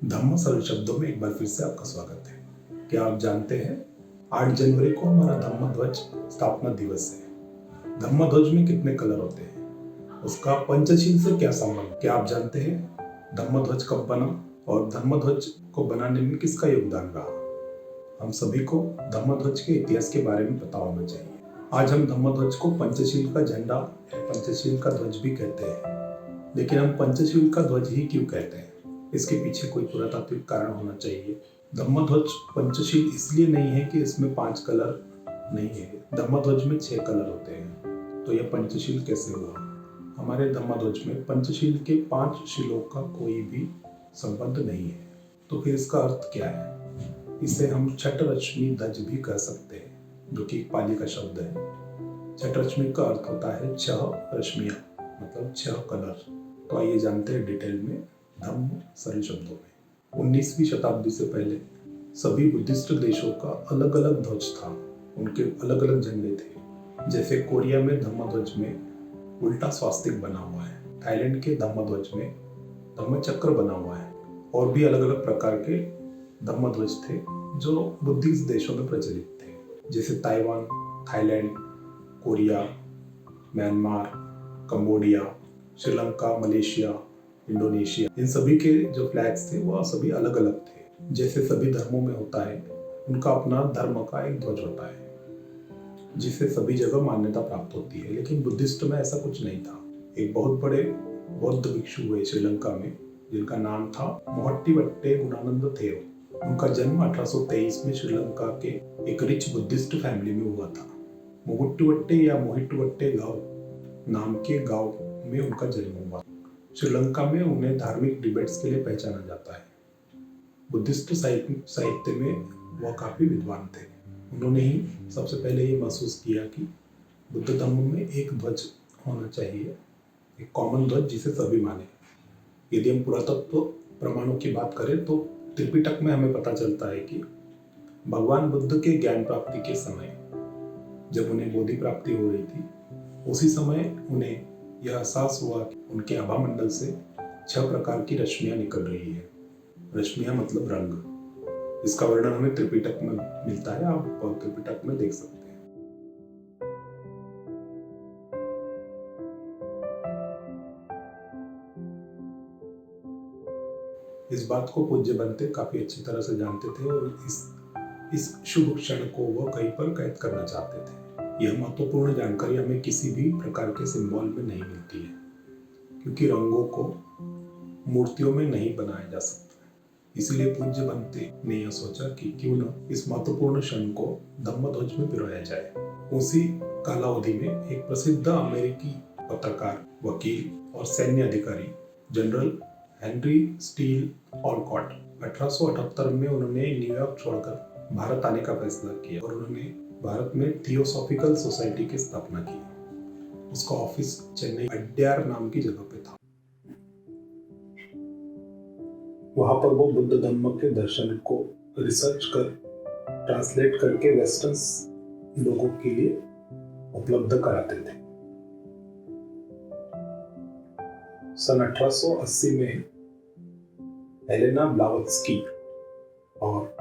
धम्म सरल शब्दों में एक बार फिर से आपका स्वागत है। क्या आप जानते हैं 8 जनवरी को हमारा धम्म ध्वज स्थापना दिवस है। धम्म ध्वज में कितने कलर होते हैं, उसका पंचशील से क्या संबंध? क्या आप जानते हैं धम्म ध्वज कब बना और धम्म ध्वज को बनाने में किसका योगदान रहा? हम सभी को धम्म ध्वज के इतिहास के बारे में पता होना चाहिए। आज हम धम्म ध्वज को पंचशील का झंडा या पंचशील का ध्वज भी कहते हैं, लेकिन हम पंचशील का ध्वज ही क्यों कहते हैं? इसके पीछे कोई पुरातात्विक कारण होना चाहिए। धम्म ध्वज पंचशील इसलिए नहीं है कि इसमें 5 कलर नहीं है। धम्म ध्वज में 6 कलर होते हैं, तो यह पंचशील कैसे हुआ? हमारे धम्म ध्वज में पंचशील के 5 शिलों का कोई भी संबंध नहीं है। तो फिर इसका अर्थ क्या है? इसे हम छठ रश्मि ध्वज भी कह सकते हैं, जो कि एक पाली का शब्द है। छठ रश्मि का अर्थ होता है 6 रश्मियां, मतलब 6 कलर। तो आइए जानते हैं डिटेल में धम्म सरल शब्दों में। 19वीं शताब्दी से पहले सभी बुद्धिस्ट देशों का अलग अलग ध्वज था, उनके अलग अलग झंडे थे। जैसे कोरिया में धम्म ध्वज में उल्टा स्वास्तिक बना हुआ है, थाईलैंड के धम्म ध्वज में धम्म चक्र बना हुआ है, और भी अलग अलग प्रकार के धम्म ध्वज थे जो बुद्धिस्ट देशों में प्रचलित थे, जैसे Taiwan, Thailand, Korea, Myanmar, Cambodia, Sri Lanka, Malaysia, Indonesia. इन सभी के जो फ्लैग्स थे वह सभी अलग अलग थे। जैसे सभी धर्मों में होता है, उनका अपना धर्म का एक ध्वज होता है जिसे सभी जगह मान्यता प्राप्त होती है, लेकिन बुद्धिस्ट में ऐसा कुछ नहीं था। एक बहुत बड़े बौद्ध भिक्षु हुए श्रीलंका में, जिनका नाम था मोहट्टिवट्टे गुणानंद थेरो। उनका जन्म 1823 में श्रीलंका के एक रिच बुद्धिस्ट फैमिली में हुआ था। मोहुट्टिवट्टे या मोहिट्टिवट्टे गांव नाम के गांव में उनका जन्म हुआ। श्रीलंका में उन्हें धार्मिक डिबेट्स के लिए पहचाना जाता है। बुद्धिस्ट साहित्य में वह काफी विद्वान थे। उन्होंने ही सबसे पहले ये महसूस किया कि बुद्ध धर्म में एक ध्वज होना चाहिए, एक कॉमन ध्वज जिसे सभी माने। यदि हम पुरातत्व प्रमाणों की बात करें तो त्रिपिटक में हमें पता चलता है कि भगवान बुद्ध के ज्ञान प्राप्ति के समय, जब उन्हें बोधि प्राप्ति हो रही थी, उसी समय उन्हें यह एहसास हुआ कि उनके आभा मंडल से 6 प्रकार की रश्मियां निकल रही है। रश्मियां मतलब रंग। इसका वर्णन हमें त्रिपिटक में मिलता है, आप त्रिपिटक में देख सकते हैं। इस बात को पूज्य बनते काफी अच्छी तरह से जानते थे और इस शुभ क्षण को वह कहीं पर कैद करना चाहते थे। यह महत्वपूर्ण जानकारी हमें किसी भी प्रकार के सिंबल में नहीं मिलती है, क्योंकि रंगों को मूर्तियों में नहीं बनाया जा सकता। इसलिए पूज्य बनते ने यह सोचा कि क्यों न इस महत्वपूर्ण क्षण को धम्म ध्वज में पिरोया जाए। उसी कालावधि में एक प्रसिद्ध अमेरिकी पत्रकार, वकील और सैन्य अधिकारी जनरल हेनरी स्टील ऑलकॉट 1878 में उन्होंने न्यूयॉर्क छोड़कर भारत आने का फैसला किया और उन्होंने भारत में थियोसॉफिकल सोसाइटी की स्थापना की। उसका ऑफिस चेन्नई अड्यार नाम की जगह पे था। वहां पर वो बुद्ध धम्म के दर्शन को रिसर्च कर ट्रांसलेट करके वेस्टर्न लोगों के लिए उपलब्ध कराते थे। सन 1880 में हेलेना ब्लावत्स्की और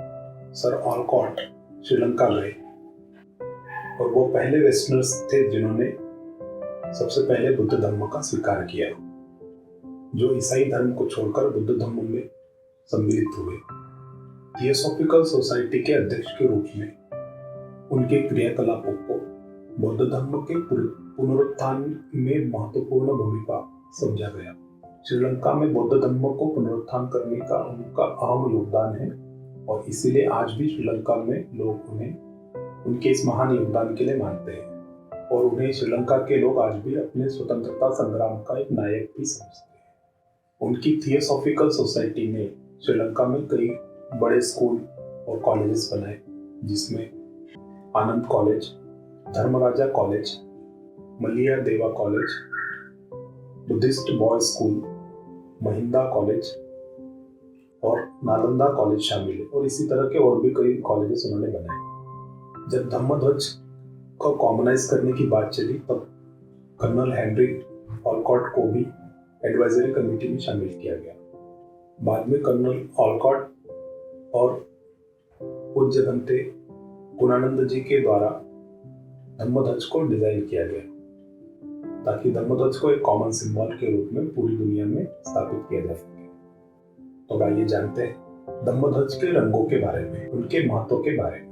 सर ऑलकॉट श्रीलंका गए और वो पहले वेस्टर्नर्स थे जिन्होंने सबसे पहले बुद्ध धर्म का स्वीकार किया, जो ईसाई धर्म को छोड़कर बुद्ध धर्म में सम्मिलित हुए। थियोसॉफिकल सोसाइटी के अध्यक्ष के रूप में उनके क्रियाकलापों को बौद्ध धर्म के पुनरुत्थान में महत्वपूर्ण भूमिका समझा गया। श्रीलंका में बौद्ध धर्म को पुनरुत्थान करने का उनका अहम योगदान है और इसीलिए आज भी श्रीलंका में लोग उन्हें उनके इस महान योगदान के लिए मानते हैं और उन्हें श्रीलंका के लोग आज भी अपने स्वतंत्रता संग्राम का एक नायक भी समझते हैं। उनकी थियोसॉफिकल सोसाइटी ने श्रीलंका में कई बड़े स्कूल और कॉलेजेस बनाए, जिसमें आनंद कॉलेज, धर्मराजा कॉलेज, मलिया देवा college, Buddhist boys school, Mahinda college और नालंदा कॉलेज शामिल है और इसी तरह के और भी कई कॉलेजेस उन्होंने बनाए। जब धम्म ध्वज को कॉमनाइज करने की बात चली तब कर्नल हेनरी ऑलकॉट को भी एडवाइजरी कमेटी में शामिल किया गया। बाद में कर्नल ऑलकॉट और पूज्य भंते गुणानंद जी के द्वारा धम्मध्वज को डिजाइन किया गया ताकि धम्मध्वज को एक कॉमन सिंबल के रूप में पूरी दुनिया में स्थापित किया जा सके। तो आइए जानते हैं धम्मध्वज के रंगों के बारे में, उनके महत्व के बारे में।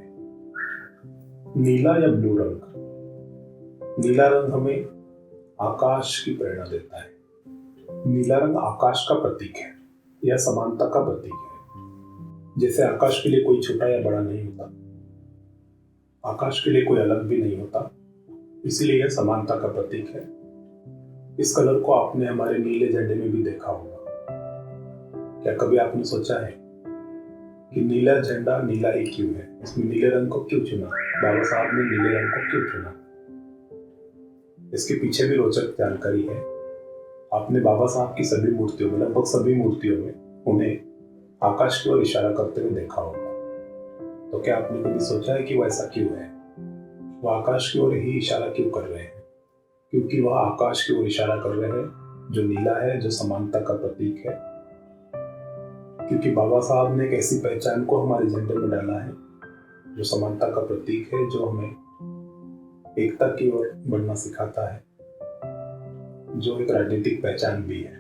नीला या ब्लू रंग। नीला रंग हमें आकाश की प्रेरणा देता है। नीला रंग आकाश का प्रतीक है, यह समानता का प्रतीक है। जैसे आकाश के लिए कोई छोटा या बड़ा नहीं होता, आकाश के लिए कोई अलग भी नहीं होता, इसीलिए यह समानता का प्रतीक है। इस कलर को आपने हमारे नीले झंडे में भी देखा होगा। क्या कभी आपने सोचा है कि नीला झंडा नीला ही क्यों है? इसमें नीले रंग को क्यों चुना? बाबा साहब ने नीले रंग को क्यों चुना? इसके पीछे भी रोचक जानकारी है। आपने बाबा साहब की सभी मूर्तियों में, लगभग सभी मूर्तियों में, उन्हें आकाश की ओर इशारा करते हुए देखा होगा। तो क्या आपने कभी सोचा है कि वो ऐसा क्यों है? वो आकाश की ओर ही इशारा क्यों कर रहे हैं? क्योंकि वह आकाश की ओर इशारा कर रहे हैं जो नीला है, जो समानता का प्रतीक है। क्योंकि बाबा साहब ने एक ऐसी पहचान को हमारे झंडे में डाला है जो समानता का प्रतीक है, जो हमें एकता की ओर बढ़ना सिखाता है, जो एक राजनीतिक पहचान भी है।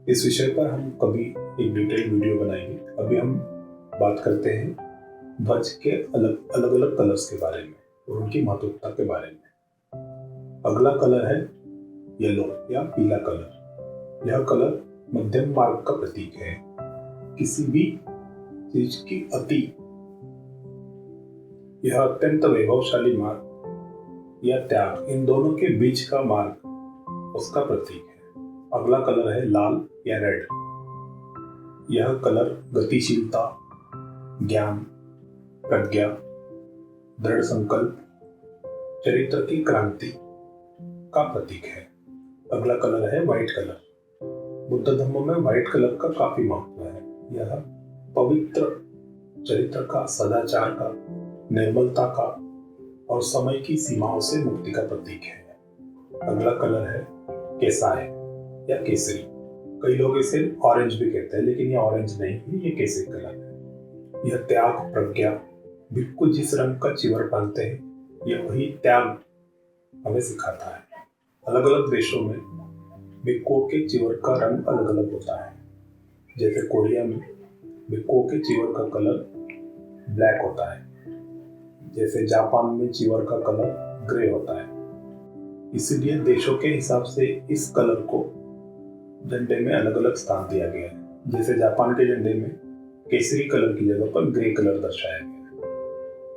इस विषय पर हम कभी एक डिटेल वीडियो बनाएंगे। अभी हम बात करते हैं ध्वज के अलग अलग कलर्स के बारे में और उनकी महत्वता के बारे में। अगला कलर है येलो या पीला कलर। यह कलर मध्यम मार्ग का प्रतीक है। किसी भी चीज की अति, यह अत्यंत वैभवशाली मार्ग या त्याग, इन दोनों के बीच का मार्ग उसका प्रतीक है। अगला कलर है लाल या रेड। यह कलर गतिशीलता, ज्ञान, प्रज्ञा, दृढ़ संकल्प, चरित्र की क्रांति का प्रतीक है। अगला कलर है व्हाइट कलर। बुद्ध धर्म में व्हाइट कलर का काफी महत्व है। यह पवित्र चरित्र का, सदाचार का, निर्मलता का और समय की सीमाओं से मुक्ति का प्रतीक है। अगला कलर है केसाय या केसरी। कई लोग इसे ऑरेंज भी कहते हैं, लेकिन यह ऑरेंज नहीं है, ये केसरी कलर है। यह त्याग, प्रज्ञा, भिक्खु जिस रंग का चिवर पहनते हैं, यह वही त्याग हमें सिखाता है। अलग अलग देशों में भिक्खुओं के चिवर का रंग अलग अलग होता है। जैसे कोरिया में भिक्खुओं के चिवर का कलर ब्लैक होता है। जैसे जापान में चिवर का कलर ग्रे होता है। इसीलिए देशों के हिसाब से इस कलर को झंडे में अलग अलग स्थान दिया गया है। जैसे जापान के झंडे में केसरी कलर की जगह पर ग्रे कलर दर्शाया गया है।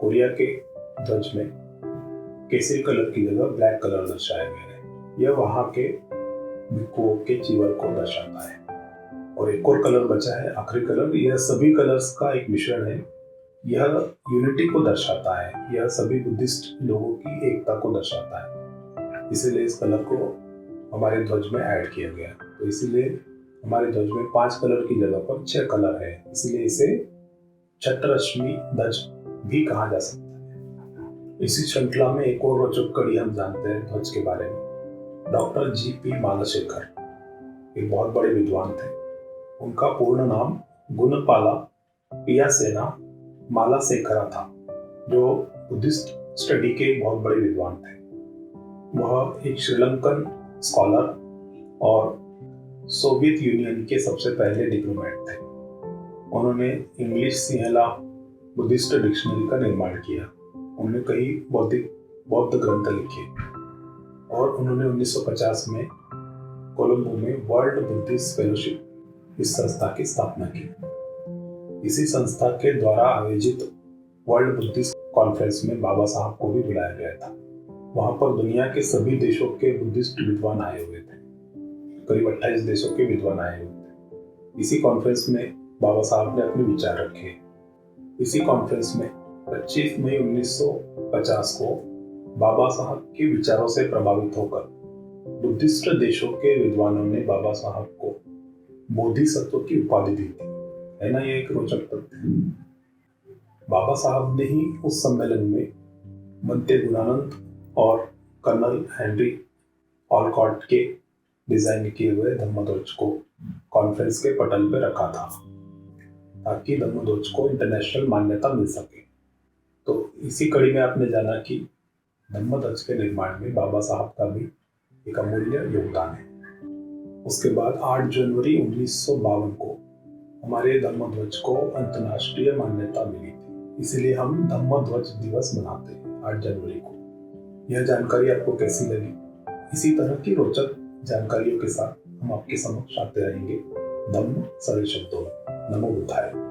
कोरिया के ध्वज में केसरी कलर की जगह ब्लैक कलर दर्शाया गया है। यह वहां के भिक्खुओं के चिवर को दर्शाता है। और एक और कलर बचा है, आखिरी कलर। यह सभी कलर्स का एक मिश्रण है। यह यूनिटी को दर्शाता है। यह सभी बुद्धिस्ट लोगों की एकता को दर्शाता है। इसीलिए इस कलर को हमारे ध्वज में ऐड किया गया। तो इसीलिए हमारे ध्वज में 5 कलर की जगह पर 6 कलर है। इसलिए इसे छत्रश्मी ध्वज भी कहा जा सकता है। इसी श्रृंखला में एक और रोचक कड़ी हम जानते हैं ध्वज के बारे में। Doctor GP. मालशेखर एक बहुत बड़े विद्वान थे। उनका पूर्ण नाम गुणपाला पियासेना मालासेखरा था, जो बुद्धिस्ट स्टडी के बहुत बड़े विद्वान थे। वह एक श्रीलंकन स्कॉलर और सोवियत यूनियन के सबसे पहले डिप्लोमेट थे। उन्होंने इंग्लिश सिंहला बुद्धिस्ट डिक्शनरी का निर्माण किया। उन्होंने कई बौद्ध ग्रंथ लिखे और उन्होंने 1950 में कोलंबो में वर्ल्ड बुद्धिस्ट फेलोशिप इस संस्था की स्थापना की। इसी संस्था के द्वारा आयोजित वर्ल्ड बुद्धिस्ट कॉन्फ्रेंस में बाबा साहब को भी बुलाया गया था। वहां पर दुनिया के सभी देशों के बुद्धिस्ट विद्वान आए हुए थे। करीब 28 देशों के विद्वान आए हुए थे। इसी कॉन्फ्रेंस में बाबा साहब ने अपने विचार रखे। इसी कॉन्फ्रेंस में 25 मई 1950 को बाबा साहब के विचारों से प्रभावित होकर बुद्धिस्ट देशों के विद्वानों ने बाबा साहब को बोधिसत्व की उपाधि दी थी। है ना, ये एक रोचक तथ्य है। बाबा साहब ने ही उस सम्मेलन में बनते गुणानंद और कर्नल हेनरी ऑलकॉट के डिजाइन किए हुए धम्मध्वज को कॉन्फ्रेंस के पटल पे रखा था ताकि धम्मध्वज को इंटरनेशनल मान्यता मिल सके। तो इसी कड़ी में आपने जाना कि धम्मध्वज के निर्माण में बाबा साहब का भी एक अमूल्य योगदान है। उसके बाद 8 जनवरी 1952 को हमारे धम्मध्वज को अंतर्राष्ट्रीय मान्यता मिली थी, इसलिए हम धम्मध्वज दिवस मनाते हैं 8 जनवरी को। यह जानकारी आपको कैसी लगी? इसी तरह की रोचक जानकारियों के साथ हम आपके समक्ष आते रहेंगे धम्म सरल शब्दों में। नमो बुद्धाय।